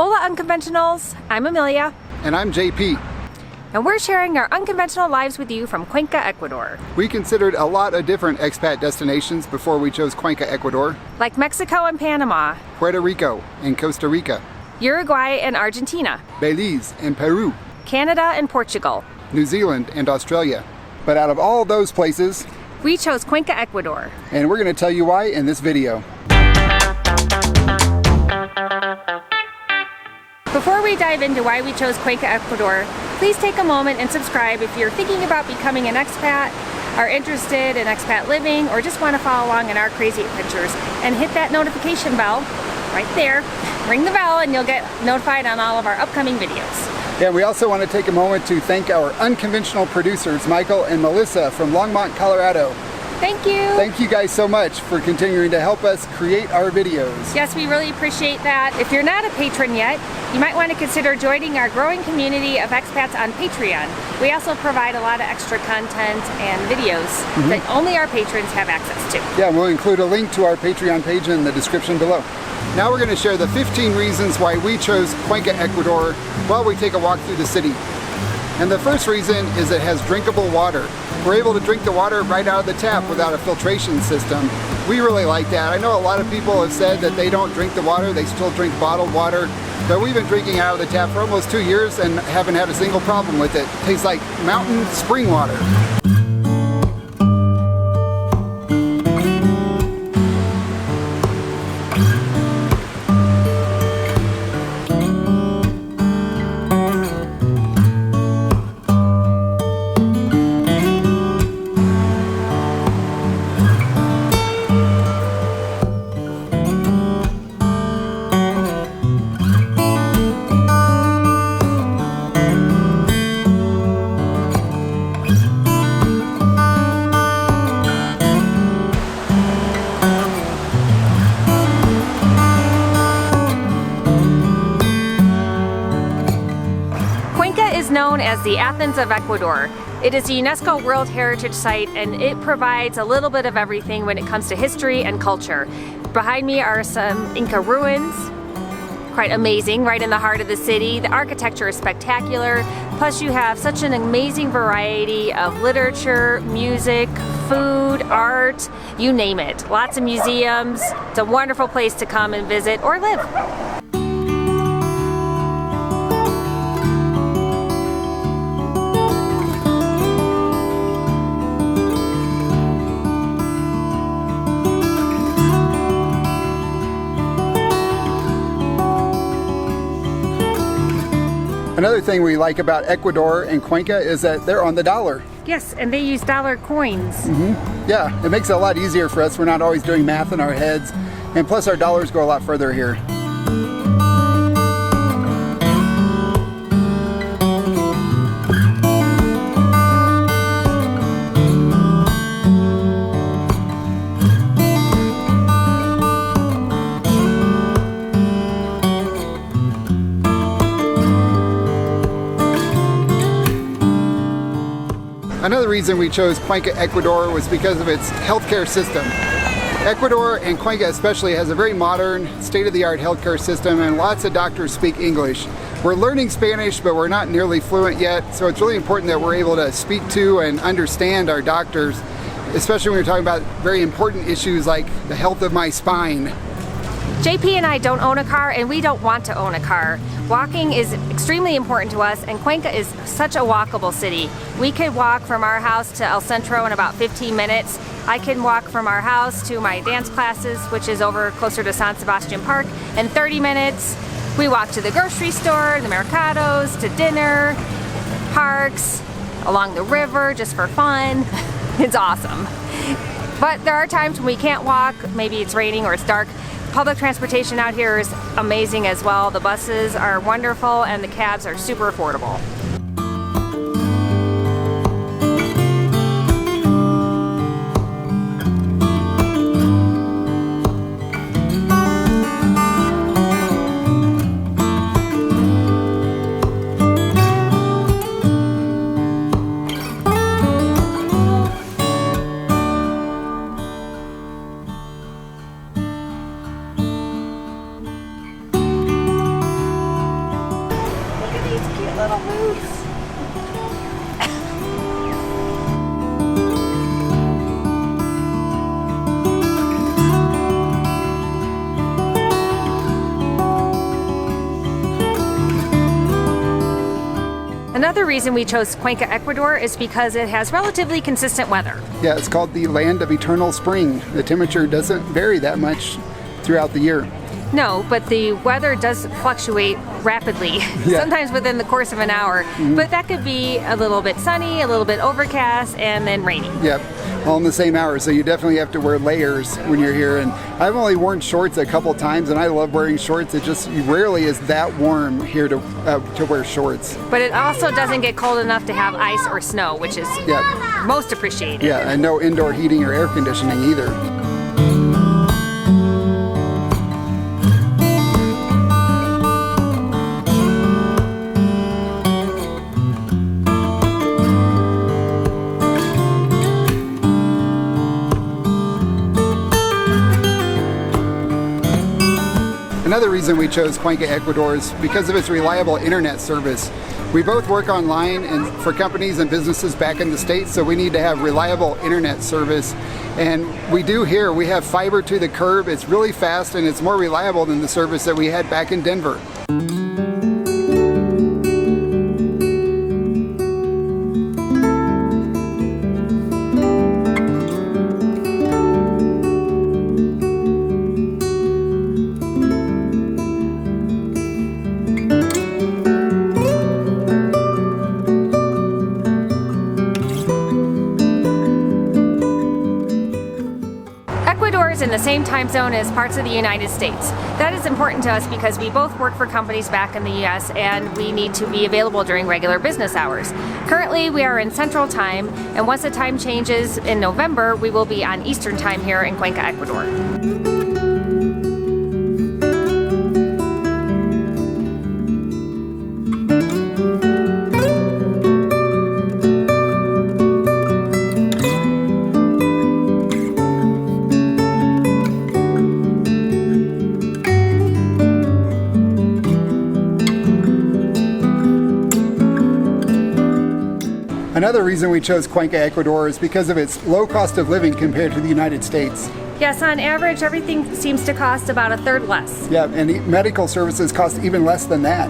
Hola Unconventionals, I'm Amelia. And I'm JP. And we're sharing our unconventional lives with you from Cuenca, Ecuador. We considered a lot of different expat destinations before we chose Cuenca, Ecuador. Like Mexico and Panama, Puerto Rico and Costa Rica, Uruguay and Argentina, Belize and Peru, Canada and Portugal, New Zealand and Australia. But out of all those places, we chose Cuenca, Ecuador. And we're going to tell you why in this video. Before we dive into why we chose Cuenca, Ecuador, please take a moment and subscribe if you're thinking about becoming an expat, are interested in expat living, or just want to follow along in our crazy adventures. And hit that notification bell right there. Ring the bell and you'll get notified on all of our upcoming videos. And we also want to take a moment to thank our unconventional producers, Michael and Melissa from Longmont, Colorado. Thank you. Thank you guys so much for continuing to help us create our videos. Yes, we really appreciate that. If you're not a patron yet, you might want to consider joining our growing community of expats on Patreon. We also provide a lot of extra content and videos that only our patrons have access to. Yeah, we'll include a link to our Patreon page in the description below. Now we're going to share the 15 reasons why we chose Cuenca, Ecuador while we take a walk through the city. And the first reason is it has drinkable water. We're able to drink the water right out of the tap without a filtration system. We really like that. I know a lot of people have said that they don't drink the water, they still drink bottled water. But we've been drinking out of the tap for almost 2 years and haven't had a single problem with it. It tastes like mountain spring water. Known as the Athens of Ecuador. It is a UNESCO World Heritage Site and it provides a little bit of everything when it comes to history and culture. Behind me are some Inca ruins, quite amazing, right in the heart of the city. The architecture is spectacular, plus you have such an amazing variety of literature, music, food, art, you name it. Lots of museums. It's a wonderful place to come and visit or live. Another thing we like about Ecuador and Cuenca is that they're on the dollar. Yes, and they use dollar coins. Yeah, it makes it a lot easier for us. We're not always doing math in our heads. And plus our dollars go a lot further here. Another reason we chose Cuenca, Ecuador was because of its healthcare system. Ecuador, and Cuenca especially, has a very modern, state-of-the-art healthcare system and lots of doctors speak English. We're learning Spanish, but we're not nearly fluent yet, so it's really important that we're able to speak to and understand our doctors, especially when we're talking about very important issues like the health of my spine. JP and I don't own a car and we don't want to own a car. Walking is extremely important to us and Cuenca is such a walkable city. We could walk from our house to El Centro in about 15 minutes. I can walk from our house to my dance classes, which is over closer to San Sebastian Park, in 30 minutes. We walk to the grocery store, the mercados, to dinner, parks, along the river just for fun. It's awesome. But there are times when we can't walk, maybe it's raining or it's dark. Public transportation out here is amazing as well. The buses are wonderful and the cabs are super affordable. Another reason we chose Cuenca, Ecuador is because it has relatively consistent weather. Yeah, it's called the land of eternal spring. The temperature doesn't vary that much throughout the year. No, but the weather does fluctuate rapidly, sometimes within the course of an hour. But that could be a little bit sunny, a little bit overcast, and then rainy. Yep, all in the same hour. So you definitely have to wear layers when you're here. And I've only worn shorts a couple times, and I love wearing shorts. It just rarely is that warm here to wear shorts. But it also doesn't get cold enough to have ice or snow, which is most appreciated. Yeah, and no indoor heating or air conditioning either. Another reason we chose Cuenca, Ecuador is because of its reliable internet service. We both work online and for companies and businesses back in the States, so we need to have reliable internet service. And we do here. We have fiber to the curb. It's really fast and it's more reliable than the service that we had back in Denver. In the same time zone as parts of the United States. That is important to us because we both work for companies back in the US and we need to be available during regular business hours. Currently we are in Central Time, and once the time changes in November, we will be on Eastern Time here in Cuenca, Ecuador. Another reason we chose Cuenca, Ecuador is because of its low cost of living compared to the United States. Yes, on average, everything seems to cost about a third less. Yeah, and medical services cost even less than that.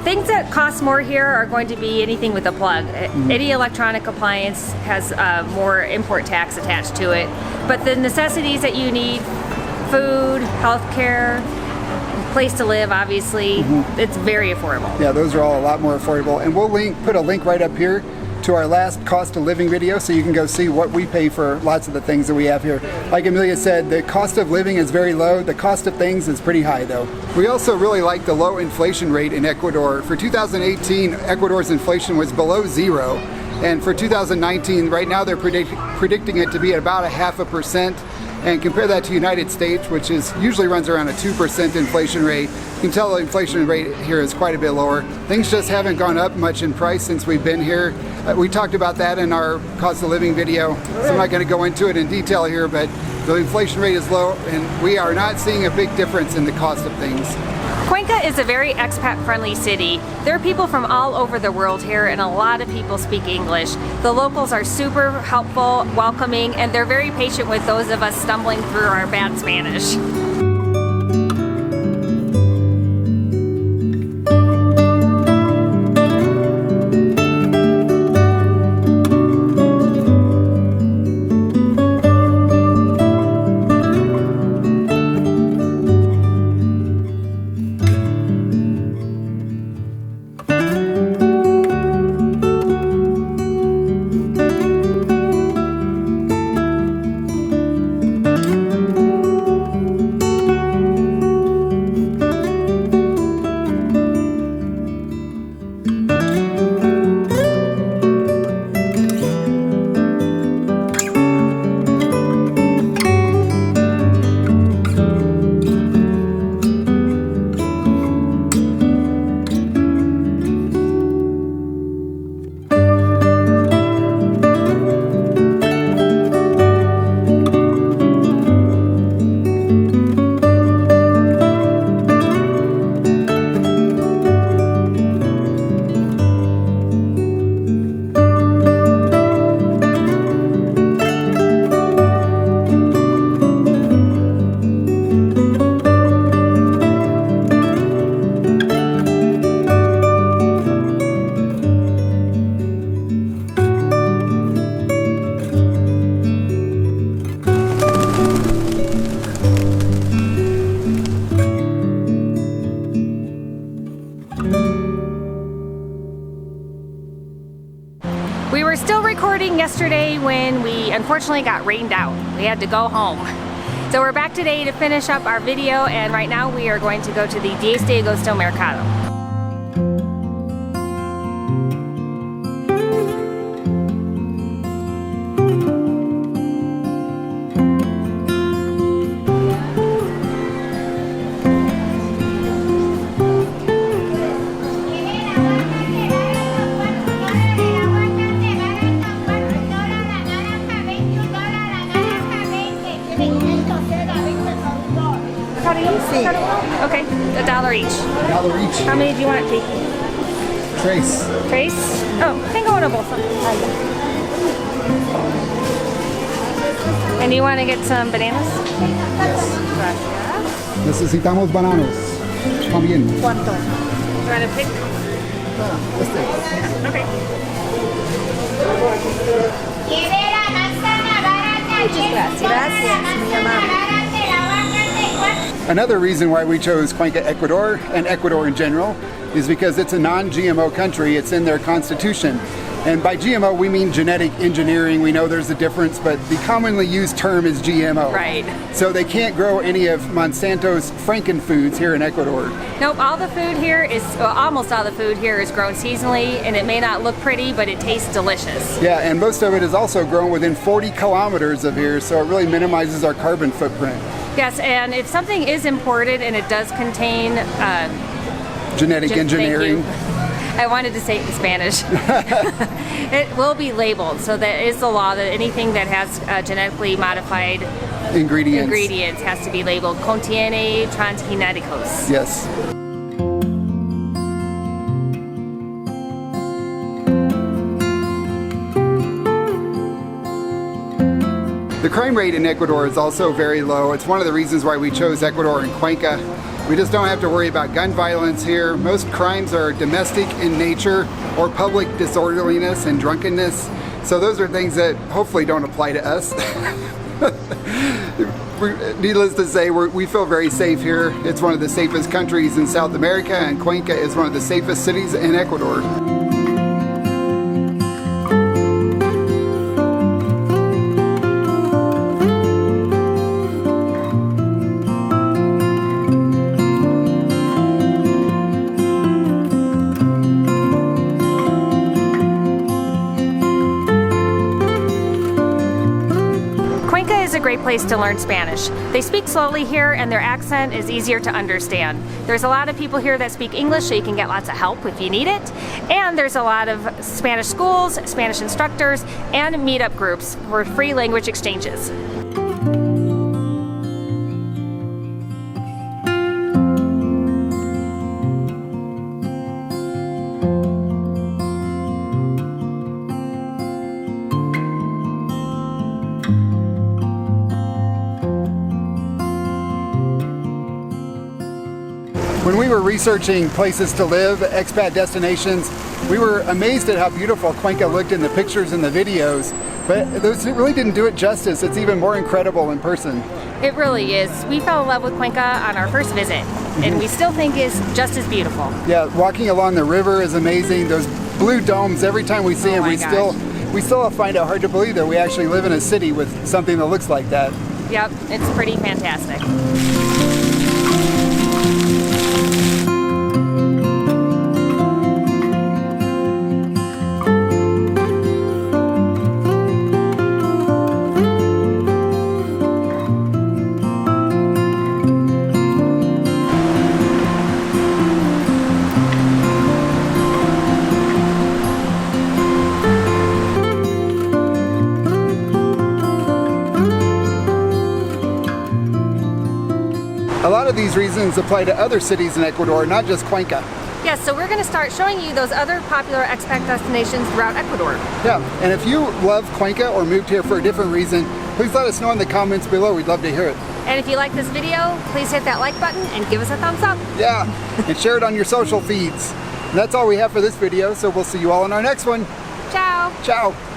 Things that cost more here are going to be anything with a plug. Any electronic appliance has more import tax attached to it. But the necessities that you need, food, healthcare, place to live, obviously, it's very affordable. Yeah, those are all a lot more affordable. And we'll put a link right up here to our last cost of living video so you can go see what we pay for lots of the things that we have here. Like Amelia said, the cost of living is very low. The cost of things is pretty high though. We also really like the low inflation rate in Ecuador. For 2018, Ecuador's inflation was below 0. And for 2019, right now they're predicting it to be at about 0.5%. And compare that to United States, which usually runs around a 2% inflation rate. You can tell the inflation rate here is quite a bit lower. Things just haven't gone up much in price since we've been here. We talked about that in our cost of living video, so I'm not going to go into it in detail here, but the inflation rate is low and we are not seeing a big difference in the cost of things. Cuenca is a very expat-friendly city. There are people from all over the world here and a lot of people speak English. The locals are super helpful, welcoming, and they're very patient with those of us stumbling through our bad Spanish. still recording yesterday when we unfortunately got rained out. We had to go home. So we're back today to finish up our video, and right now we are going to go to the 10 de Agosto Mercado. Okay, $1 each. $1 each. How many do you want, JP? Trace. Trace? Oh, tengo una bolsa. And you want to get some bananas? Yes. Gracias. Necesitamos bananos. También. ¿Cuánto? You want to pick? Okay. Muchas gracias. Another reason why we chose Cuenca, Ecuador, and Ecuador in general, is because it's a non-GMO country. It's in their constitution. And by GMO, we mean genetic engineering. We know there's a difference, but the commonly used term is GMO. Right. So they can't grow any of Monsanto's frankenfoods here in Ecuador. Nope, all the food here is, well, almost all the food here is grown seasonally, and it may not look pretty, but it tastes delicious. Yeah, and most of it is also grown within 40 kilometers of here, so it really minimizes our carbon footprint. Yes, and if something is imported and it does contain Genetic engineering. I wanted to say it in Spanish. It will be labeled, so that is the law that anything that has genetically modified ingredients has to be labeled contiene transgenéticos. Yes. The crime rate in Ecuador is also very low. It's one of the reasons why we chose Ecuador and Cuenca. We just don't have to worry about gun violence here. Most crimes are domestic in nature or public disorderliness and drunkenness. So those are things that hopefully don't apply to us. Needless to say, we feel very safe here. It's one of the safest countries in South America, and Cuenca is one of the safest cities in Ecuador. A great place to learn Spanish. They speak slowly here and their accent is easier to understand. There's a lot of people here that speak English, so you can get lots of help if you need it. And there's a lot of Spanish schools, Spanish instructors, and meetup groups for free language exchanges. When we were researching places to live, expat destinations, we were amazed at how beautiful Cuenca looked in the pictures and the videos, but those really didn't do it justice. It's even more incredible in person. It really is. We fell in love with Cuenca on our first visit, and we still think it's just as beautiful. Yeah, walking along the river is amazing. Those blue domes, every time we see them, we still find it hard to believe that we actually live in a city with something that looks like that. Yep, it's pretty fantastic. A lot of these reasons apply to other cities in Ecuador, not just Cuenca. Yes, so we're going to start showing you those other popular expat destinations throughout Ecuador. Yeah, and if you love Cuenca or moved here for a different reason, please let us know in the comments below. We'd love to hear it. And if you like this video, please hit that like button and give us a thumbs up. Yeah, and share it on your social feeds. And that's all we have for this video, so we'll see you all in our next one. Ciao. Ciao.